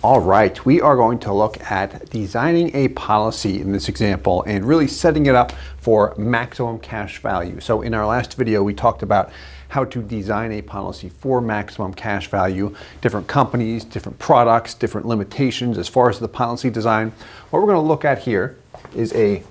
All right, we are going to look at designing a policy in this example and really setting it up for maximum cash value. So in our last video, we talked about how to design a policy for maximum cash value, different companies, different products, different limitations as far as the policy design. What we're going to look at here is a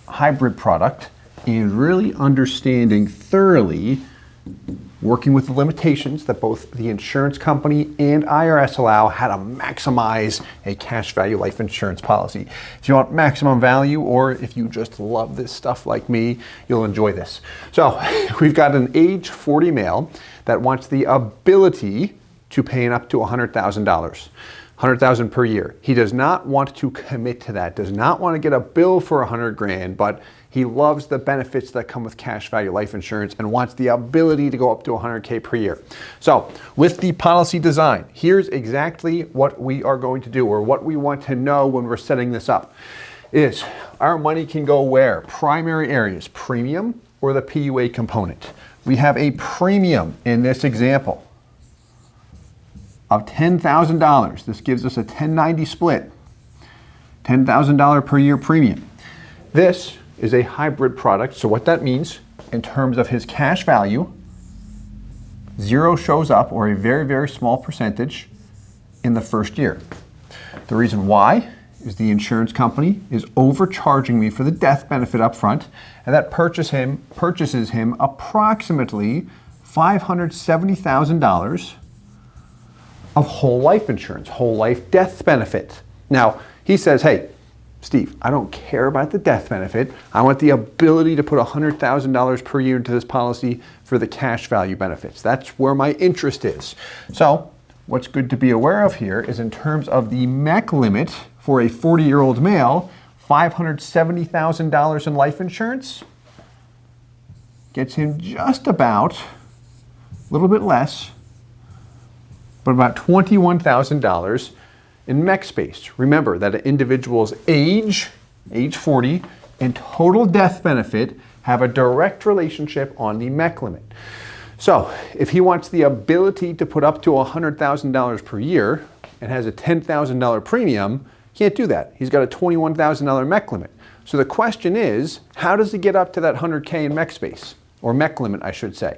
hybrid product and really understanding thoroughly, working with the limitations that both the insurance company and IRS allow, how to maximize a cash value life insurance policy. If you want maximum value, or if you just love this stuff like me, you'll enjoy this. So we've got an age 40 male that wants the ability to pay up to $100,000. $100,000 per year. He does not want to commit to that, does not want to get a bill for $100,000, but he loves the benefits that come with cash value life insurance and wants the ability to go up to $100K per year. So with the policy design, here's exactly what we are going to do, or what we want to know when we're setting this up, is our money can go where? Primary areas, premium or the PUA component. We have a premium in this example of $10,000. This gives us a 10/90 split, $10,000 per year premium. This is a hybrid product, so what that means in terms of his cash value, zero shows up, or a very, very small percentage in the first year. The reason why is the insurance company is overcharging me for the death benefit up front, and that purchases him approximately $570,000 of whole life insurance, whole life death benefit. Now, he says, hey, Steve, I don't care about the death benefit. I want the ability to put $100,000 per year into this policy for the cash value benefits. That's where my interest is. So what's good to be aware of here is in terms of the MEC limit for a 40-year-old male, $570,000 in life insurance gets him just about, a little bit less, but about $21,000 in MEC space. Remember that an individual's age 40, and total death benefit have a direct relationship on the MEC limit. So if he wants the ability to put up to $100,000 per year and has a $10,000 premium, he can't do that. He's got a $21,000 MEC limit. So the question is, how does he get up to that 100K in MEC space, or MEC limit, I should say?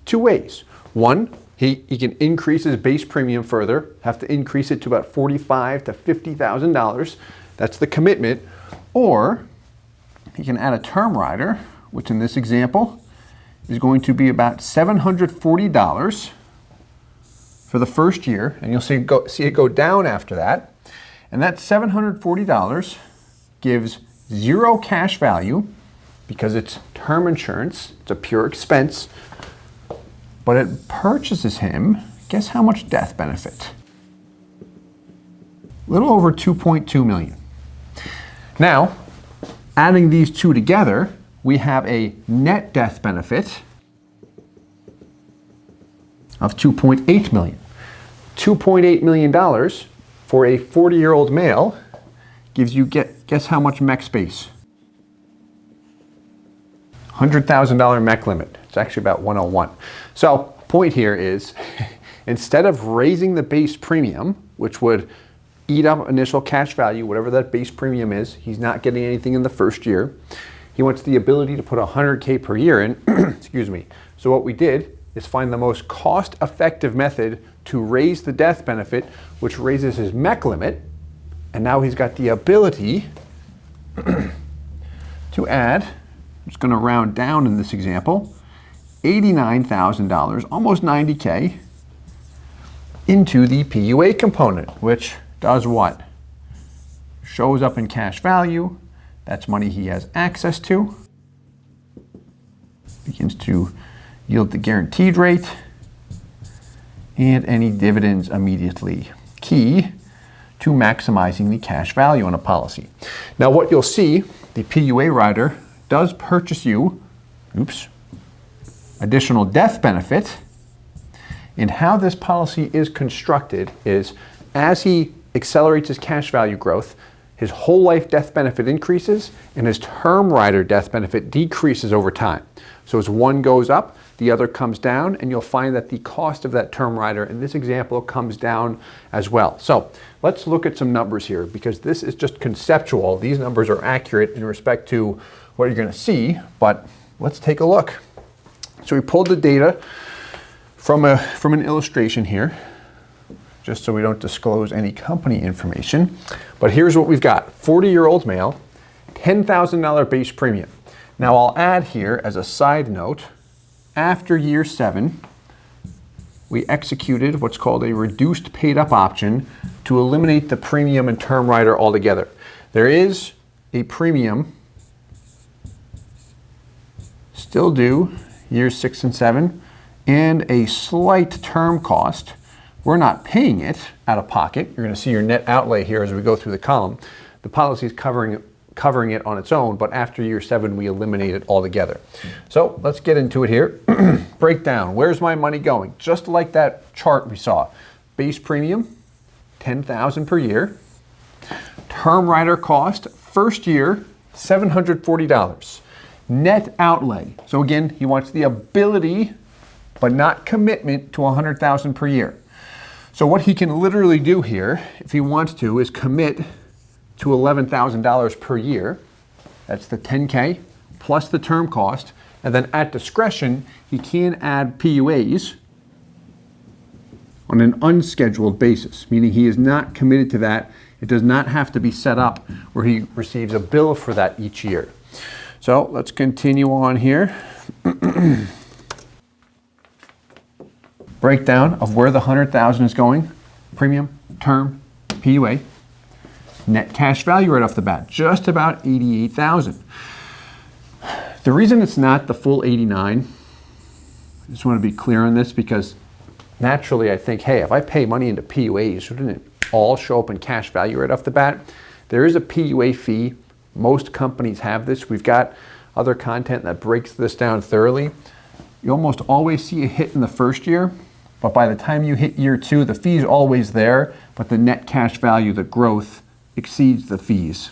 Two ways. One, he can increase his base premium further, have to increase it to about $45,000 to $50,000. That's the commitment. Or he can add a term rider, which in this example is going to be about $740 for the first year. And you'll see it go down after that. And that $740 gives zero cash value because it's term insurance. It's a pure expense. But it purchases him, guess how much death benefit? A little over $2.2 million. Now, adding these two together, we have a net death benefit of $2.8 million. $2.8 million for a 40-year-old male gives you, guess how much MEC space? $100,000 MEC limit. It's actually about 101. So point here is, instead of raising the base premium, which would eat up initial cash value, whatever that base premium is, he's not getting anything in the first year. He wants the ability to put $100K per year in, excuse me. So what we did is find the most cost-effective method to raise the death benefit, which raises his MEC limit, and now he's got the ability to add, I'm just going to round down in this example, $89,000, almost $90K, into the PUA component, which does what? Shows up in cash value. That's money he has access to. Begins to yield the guaranteed rate and any dividends immediately. Key to maximizing the cash value on a policy. Now what you'll see, the PUA rider does purchase you, additional death benefit. And how this policy is constructed is, as he accelerates his cash value growth, his whole life death benefit increases and his term rider death benefit decreases over time. So as one goes up, the other comes down, and you'll find that the cost of that term rider in this example comes down as well. So let's look at some numbers here, because this is just conceptual. These numbers are accurate in respect to what you're going to see, but let's take a look. So we pulled the data from an illustration here, just so we don't disclose any company information. But here's what we've got. 40-year-old male, $10,000 base premium. Now I'll add here as a side note, after year 7, we executed what's called a reduced paid up option to eliminate the premium and term rider altogether. There is a premium still due years 6 and 7 and a slight term cost. We're not paying it out of pocket. You're going to see your net outlay here as we go through the column. The policy is covering it on its own, but after year 7, we eliminate it altogether. So let's get into it here. Breakdown, where's my money going? Just like that chart we saw. Base premium, $10,000 per year. Term rider cost, first year, $740. Net outlay, so again, he wants the ability, but not commitment to $100,000 per year. So what he can literally do here, if he wants to, is commit to $11,000 per year. That's the 10K plus the term cost. And then at discretion, he can add PUAs on an unscheduled basis, meaning he is not committed to that. It does not have to be set up where he receives a bill for that each year. So let's continue on here. Breakdown of where the $100,000 is going. Premium, term, PUA. Net cash value right off the bat, just about $88,000. The reason it's not the full 89, I just want to be clear on this, because naturally I think, hey, if I pay money into PUAs, shouldn't it all show up in cash value right off the bat? There is a PUA fee. Most companies have this. We've got other content that breaks this down thoroughly. You almost always see a hit in the first year, but by the time you hit year 2, the fee's always there, but the net cash value, the growth, exceeds the fees.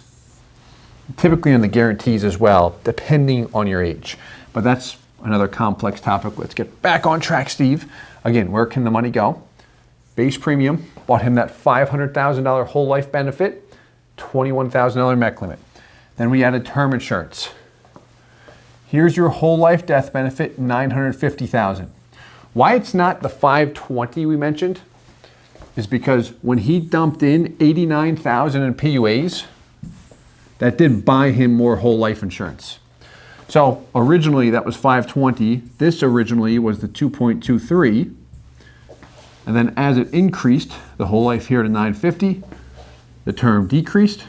Typically on the guarantees as well, depending on your age. But that's another complex topic. Let's get back on track, Steve. Again, where can the money go? Base premium, bought him that $500,000 whole life benefit, $21,000 MEC limit. Then we added term insurance. Here's your whole life death benefit, $950,000. Why it's not the $520 we mentioned is because when he dumped in $89,000 in PUAs, that did buy him more whole life insurance. So originally that was $520. This originally was the $2.23. And then as it increased, the whole life here to $950, the term decreased,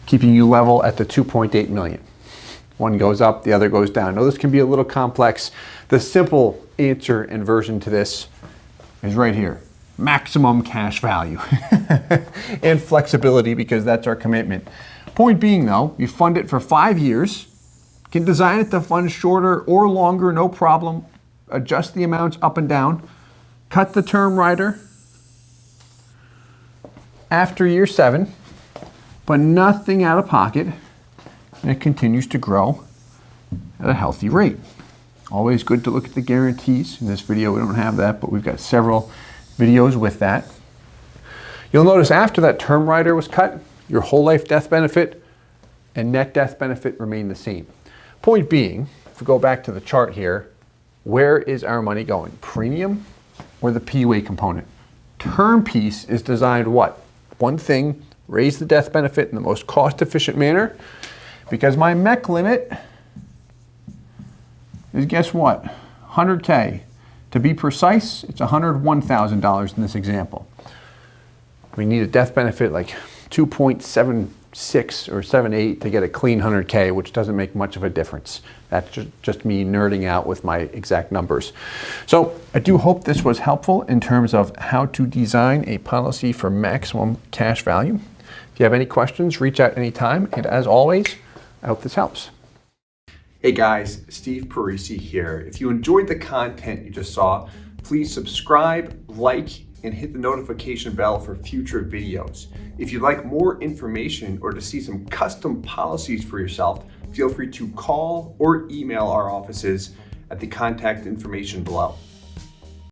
keeping you level at the $2.8 million. One goes up, the other goes down. Now this can be a little complex. The simple answer and version to this is right here. Maximum cash value and flexibility, because that's our commitment. Point being though, you fund it for 5 years, can design it to fund shorter or longer, no problem. Adjust the amounts up and down, cut the term rider after year 7, but nothing out of pocket, and it continues to grow at a healthy rate. Always good to look at the guarantees. In this video, we don't have that, but we've got several videos with that. You'll notice after that term rider was cut, your whole life death benefit and net death benefit remain the same. Point being, if we go back to the chart here, where is our money going? Premium or the PUA component? Term piece is designed what? One thing, raise the death benefit in the most cost-efficient manner, because my MEC limit is, guess what? 100K. To be precise, it's $101,000 in this example. We need a death benefit like 2.76 or 78 to get a clean 100K, which doesn't make much of a difference. That's just me nerding out with my exact numbers. So I do hope this was helpful in terms of how to design a policy for maximum cash value. If you have any questions, reach out anytime. And as always, I hope this helps. Hey guys, Steve Parisi here. If you enjoyed the content you just saw, please subscribe, like, and hit the notification bell for future videos. If you'd like more information or to see some custom policies for yourself, feel free to call or email our offices at the contact information below.